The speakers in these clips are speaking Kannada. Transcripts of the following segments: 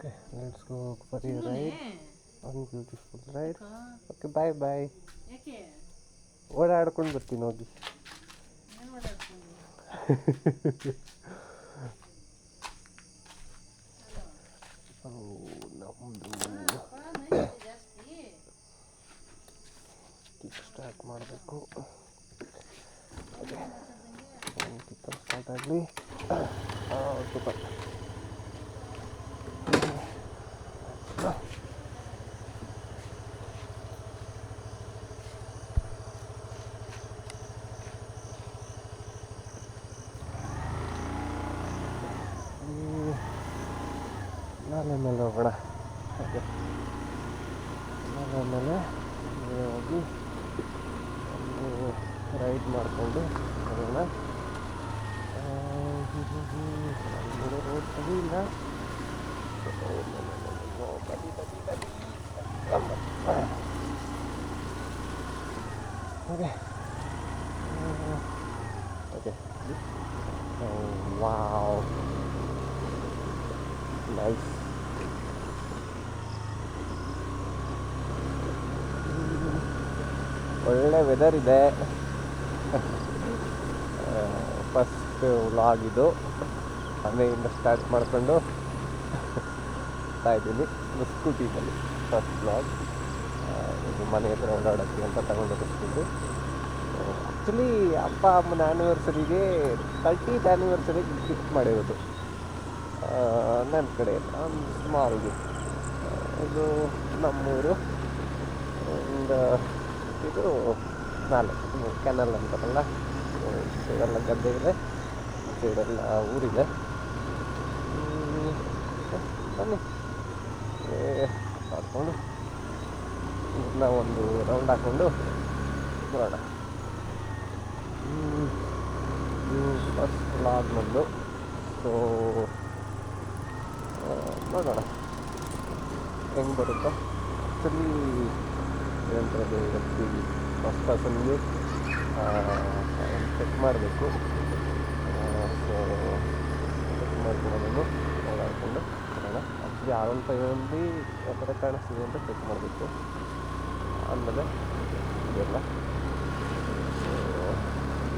Okay, let's go for a ride. One beautiful ride. Okay, bye bye. ಓಡಾಡ್ಕೊಂಡು ಬರ್ತೀನಿ ಹೋಗಿ. ನಮ್ಮದು ಕಿಕ್ ಸ್ಟಾರ್ಟ್ ಮಾಡಬೇಕು. ಓಕೆ, ಕಿಕ್ ಸ್ಟಾರ್ಟ್ ಆಗಲಿ. ಸೂಪರ್. ನಾಳೆ ಮೇಲೆ ಹೋಗೋಣ. ಹಾಗೆ ನಾಳೆ ಮೇಲೆ ಹೋಗಿ ಒಂದು ರೈಡ್ ಮಾಡಿಕೊಂಡು ಹೋಗೋಣ. ರೋಡ್ ಸರಿ ಇಲ್ಲ. Okay okay, wow, nice. ಒಳ್ಳೆ ವೆದರ್ ಇದೆ. ಫಸ್ಟ್ ವ್ಲಾಗ್ ಇದು. ಮನೆಯಿಂದ ಸ್ಟಾರ್ಟ್ ಮಾಡಿಕೊಂಡು ಇದ್ದೀನಿ ಸ್ಕೂಟಿನಲ್ಲಿ. ಫಸ್ಟ್ ವ್ಲಾಗ್ ಮನೆ ಹತ್ರ ಓಡಾಡೋಕ್ಕೆ ಅಂತ ತಗೊಂಡಿದ್ದು ಸ್ಕೂಟಿ. ಆ್ಯಕ್ಚುಲಿ ಅಪ್ಪ ಅಮ್ಮನ ಆ್ಯನಿವರ್ಸರಿಗೆ 30th ಆ್ಯನಿವರ್ಸರಿಗೆ ಗಿಫ್ಟ್ ಮಾಡಿರೋದು ನನ್ನ ಕಡೆ ಒಂದು ಸ್ಮಾಲ್ ಗಿಫ್ಟ್. ಇದು ನಮ್ಮೂರು. ಒಂದು ಇದು ನಾಲ್ಕು ಕೆನಲ್ ಅಂತಾರಲ್ಲ, ಸೈಡೆಲ್ಲ ಗದ್ದೆ ಇದೆ, ಸೈಡೆಲ್ಲ ಊರಿದೆ. ಬನ್ನಿ ಹಾಕ್ಕೊಂಡು ನಾವೊಂದು ರೌಂಡ್ ಹಾಕ್ಕೊಂಡು ಬರೋಣ. ಫಸ್ಟ್ ವ್ಲಾಗ್ ನಂದು. ಸೊ ನೋಡೋಣ ಹೆಂಗೆ ಬರುತ್ತೋ. ಆ್ಯಕ್ಚುಲಿ ಏನಂತಾರೆ, ವ್ಯಕ್ತಿ ಫಸ್ಟ್ ಪರ್ಸನ್ಗೆ ಚೆಕ್ ಮಾಡಬೇಕು. ಸೊ ಚೆಕ್ ಮಾಡ್ಕೊಂಡು ಓಡಾಡಿಕೊಂಡು ಬರೋಣ. ಆ್ಯಕ್ಚುಲಿ R15 ಯಾವ ಥರ ಕಾಣಿಸ್ತಿದೆ ಅಂತ ಚೆಕ್ ಮಾಡಬೇಕು. ಆಮೇಲೆ ಇದೆಲ್ಲ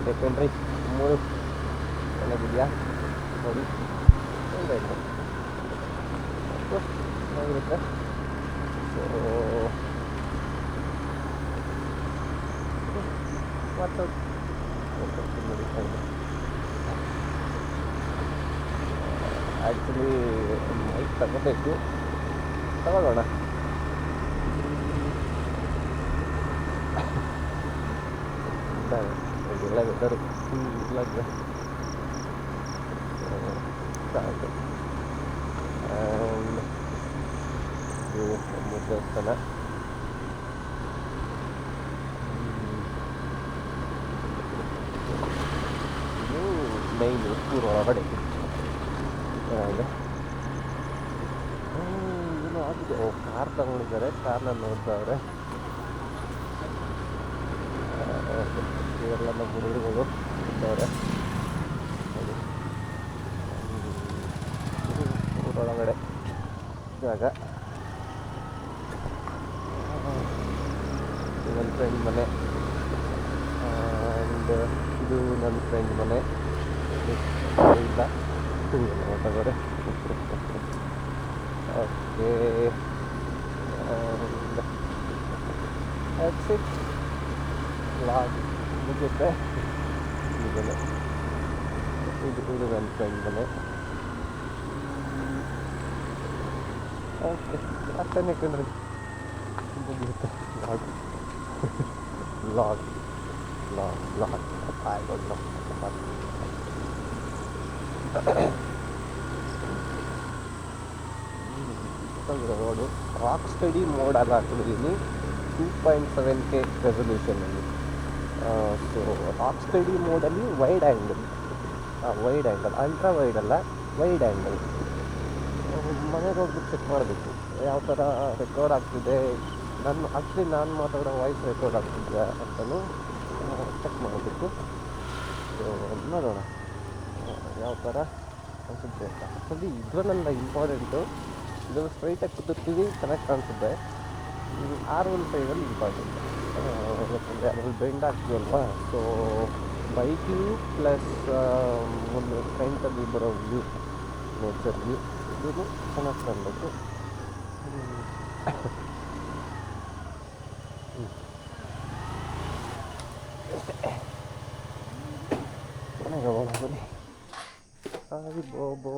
ಯಾಕೆಂದ್ರೆ 3 ಚೆನ್ನಾಗಿದೆಯಾ ನೋಡಿ, ಚೆನ್ನಾಗಿರುತ್ತೆ. ಚೆನ್ನಾಗಿರುತ್ತೆ. ಸೊ ಮತ್ತು ಆ್ಯಕ್ಚುಲಿ ಮೈಕ್ ತಗೋಬೇಕು, ತಗೊಳ್ಳೋಣ. ಎಲ್ಲ ವೆದರು ಫುಲ್ಲಾಗಿದೆ. ಸಾಕು. ಇದು ನಮ್ಮ ದೇವಸ್ಥಾನ. ಇದು ಮೈನು ಊರೊಳಗಡೆ ಇದೆ. ಏನೋ ಆಗಿದೆ. ಕಾರ್ ತಗೊಂಡಿದ್ದಾರೆ, ಕಾರ್ನ ನೋಡ್ತಾವ್ರೆ. ಇವರೆಲ್ಲ ನಮ್ಮ ಹುಡುಗರುಗಳು ಇದ್ದವ್ರೆ. ಊರೊಳಗಡೆ ಜಾಗ. ನನ್ನ ಫ್ರೆಂಡ್ ಮನೆ, ಆ್ಯಂಡ್ ಇದು ನನ್ನ ಫ್ರೆಂಡ್ ಮನೆ. ಇಲ್ಲ ತಗೋರೆ. Okay, that's it. ವ್ಲಾಗ್ ಮುಗಿಯುತ್ತೆ. ಇದು ನನ್ನ ಫ್ರೆಂಡ್ ಮನೆ. ಓಕೆ, ಅಷ್ಟೇ ಕಣ್ರಿ, ಮುಗಿಯುತ್ತೆ ವ್ಲಾಗ್. ವ್ಲಾಗ್ ವ್ಲಾಗ್ ವ್ಲಾಗ್ ಆಗೋದು ರೋಡು. ರಾಕ್ ಸ್ಟಡಿ ಮೋಡ್ ಆಗಿ ಹಾಕಿದ್ದೀನಿ 2.7K ರೆಸೊಲ್ಯೂಷನಲ್ಲಿ. ಸೊ ರಾಕ್ ಸ್ಟಡಿ ಮೋಡಲ್ಲಿ ವೈಡ್ ಆ್ಯಂಗಲ್, ಅಲ್ಟ್ರಾ ವೈಡ್ ಅಲ್ಲ, ವೈಡ್ ಆ್ಯಂಗಲ್. ಮನೆಗೆ ಹೋಗ್ಬಿಟ್ಟು ಚೆಕ್ ಮಾಡಬೇಕು ಯಾವ ಥರ ರೆಕಾರ್ಡ್ ಆಗ್ತಿದೆ. ನಾನು ಮಾತಾಡೋ ವಾಯ್ಸ್ ರೆಕಾರ್ಡ್ ಆಗ್ತಿದ್ಯಾ ಅಂತಲೂ ಚೆಕ್ ಮಾಡಬೇಕು. ಸೊ ನೋಡೋಣ ಯಾವ ಥರ ಅನಿಸುತ್ತೆ ಅಂತ. ಆ್ಯಕ್ಚುಲಿ ಇದರಲ್ಲೆಲ್ಲ ಇಂಪಾರ್ಟೆಂಟು ಇದು ಸ್ಟ್ರೈಟಾಗಿ ಕೂತಿರ್ತೀವಿ, ಚೆನ್ನಾಗಿ ಕಾಣಿಸುತ್ತೆ. R1 5ಅಲ್ಲಿ ಇಂಪಾರ್ಟೆಂಟ್, ಯಾಕಂದರೆ ಅದ್ರಲ್ಲಿ ಬೆಂಡ್ ಆಗ್ತೀವಲ್ವಾ. ಸೊ ಬೈಕ್ ಪ್ಲಸ್ ಒಂದು ಫ್ರಂಟಲ್ಲಿ ಬರೋ ವ್ಯೂ, ನೇಚರ್ ವ್ಯೂ, ಇದು ಚೆನ್ನಾಗಿ ಕಾಣಬೇಕು. ಮನೆಗೆ ಹೋಗೋಣ ಬನ್ನಿ. ಹಾಯ್ ಬೋಬೋ.